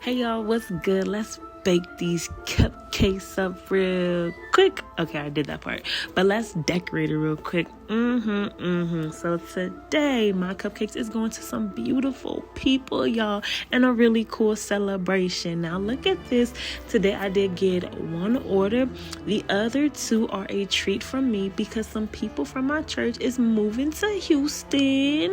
Hey y'all, what's good? Let's bake these cupcakes up real quick. Okay, I did that part, but let's decorate it real quick. So today my cupcakes is going to some beautiful people, y'all, and a really cool celebration. Now look at this. Today I did get one order. The other two are a treat from me because some people from my church is moving to Houston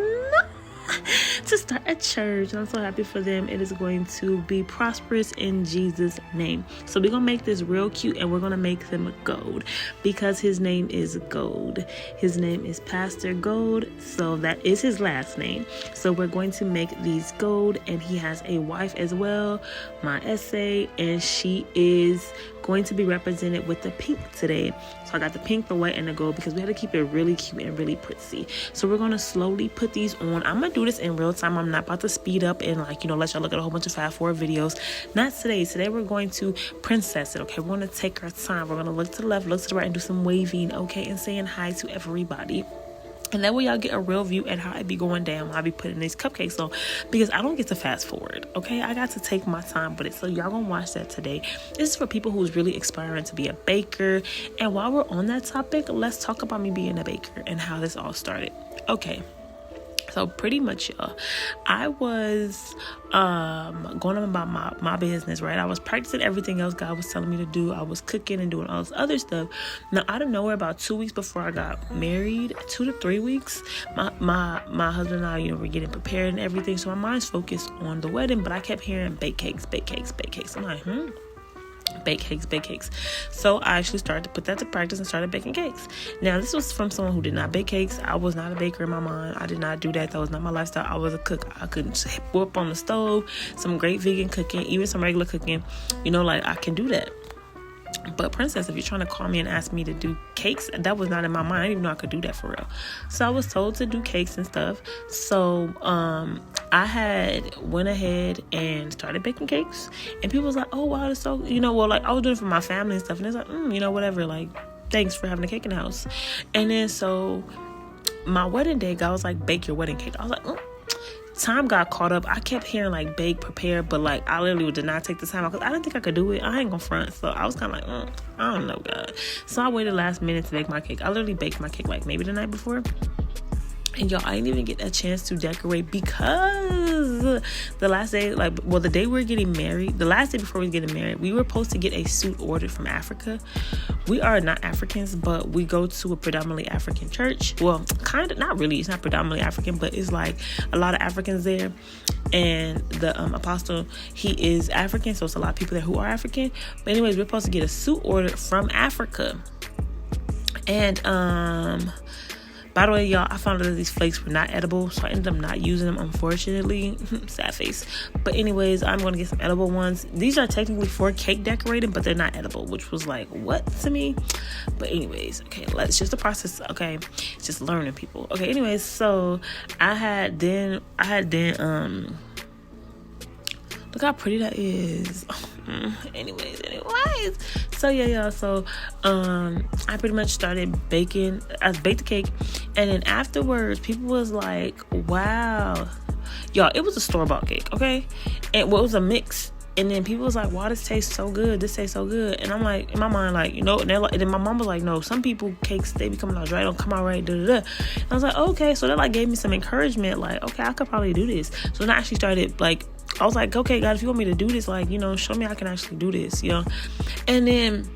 to start a church, and I'm so happy for them. It is going to be prosperous in Jesus' name. So we're gonna make this real cute, and we're gonna make them gold because his name is Gold. His name is Pastor Gold, so that is his last name. So we're going to make these gold, and he has a wife as well, my essay, and she is going to be represented with the pink today. So I got the pink, the white, and the gold because we had to keep it really cute and really pretty. So we're gonna slowly put these on. I'm gonna do this in real time. I'm not about to speed up and let y'all look at a whole bunch of fast forward videos. Not today. Today we're going to princess it. Okay, we're gonna take our time. We're gonna look to the left, look to the right, and do some waving. Okay, and saying hi to everybody. And that way y'all get a real view at how I be going down when I be putting these cupcakes on, because I don't get to fast forward, okay? I got to take my time with it. So y'all gonna watch that today. This is for people who's really aspiring to be a baker. And while we're on that topic, let's talk about me being a baker and how this all started. Okay. So pretty much, y'all, I was going on about my business, right? I was practicing everything else God was telling me to do. I was cooking and doing all this other stuff. Now, out of nowhere, about 2 weeks before I got married, 2 to 3 weeks, my husband and I, were getting prepared and everything. So my mind's focused on the wedding, but I kept hearing bake cakes, bake cakes, bake cakes. I'm like, bake cakes. So I actually started to put that to practice and started baking cakes. Now, this was from someone who did not bake cakes. I was not a baker in my mind. I did not do that. That was not my lifestyle. I was a cook. I couldn't whip on the stove, some great vegan cooking, even some regular cooking. I can do that. But princess, if you're trying to call me and ask me to do cakes, that was not in my mind. I didn't even know I could do that for real. So I was told to do cakes and stuff. So I had went ahead and started baking cakes, and people was like, oh wow, that's so, I was doing it for my family and stuff, and it's like, whatever, thanks for having a cake in the house. And then so my wedding day, God was like, bake your wedding cake. I was like, time got caught up. I kept hearing bake, prepare, but I literally did not take the time because I didn't think I could do it. I ain't gonna front. So I was kind of I don't know, God. So I waited last minute to bake my cake. I literally baked my cake maybe the night before. And y'all, I didn't even get a chance to decorate because the last day, the day we were getting married, the last day before we were getting married, we were supposed to get a suit ordered from Africa. We are not Africans, but we go to a predominantly African church. Well, kind of, not really. It's not predominantly African, but it's a lot of Africans there. And the apostle, he is African, so it's a lot of people there who are African. But anyways, we're supposed to get a suit ordered from Africa. And by the way, y'all, I found out that these flakes were not edible, so I ended up not using them, unfortunately. Sad face. But anyways, I'm going to get some edible ones. These are technically for cake decorating, but they're not edible, which was what to me? But anyways, okay, it's just a process, okay? It's just learning, people. Okay, anyways, so I had then, look how pretty that is. Anyways. So yeah, y'all. So I pretty much started baking. I baked the cake, and then afterwards, people was like, "Wow, y'all!" It was a store-bought cake, okay? And it was a mix. And then people was like, "Wow, this tastes so good. This tastes so good." And I'm like, in my mind, and then my mom was like, "No, some people cakes they be coming out dry, don't come out right." And I was like, "Okay." So that gave me some encouragement. Okay, I could probably do this. So then I actually started I was like, okay, God, if you want me to do this, show me I can actually do this, And then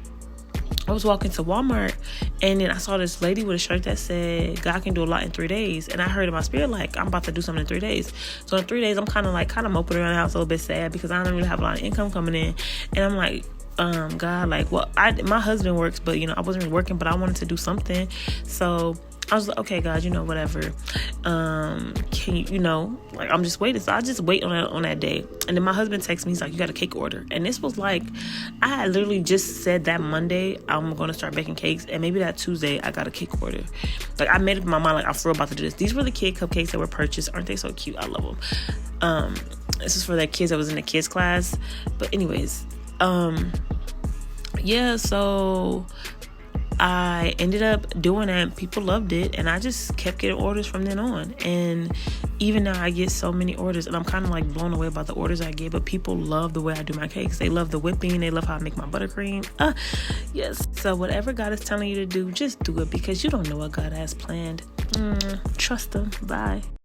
I was walking to Walmart, and then I saw this lady with a shirt that said, God can do a lot in 3 days. And I heard in my spirit, I'm about to do something in 3 days. So in 3 days, I'm kind of moping around the house a little bit sad because I don't really have a lot of income coming in. And I'm like, God, my husband works, but, I wasn't really working, but I wanted to do something. So I was like, okay, God, whatever. Can you, I'm just waiting. So I just wait on that day. And then my husband texts me. He's like, you got a cake order. And this was I had literally just said that Monday, I'm going to start baking cakes. And maybe that Tuesday, I got a cake order. I made up in my mind, I'm for real about to do this. These were the kid cupcakes that were purchased. Aren't they so cute? I love them. This is for the kids that was in the kids class. But anyways, yeah, so I ended up doing that. People loved it, and I just kept getting orders from then on. And even now I get so many orders, and I'm kind of like blown away by the orders I get, but people love the way I do my cakes. They love the whipping. They love how I make my buttercream. Yes. So whatever God is telling you to do, just do it, because you don't know what God has planned. Trust him. Bye.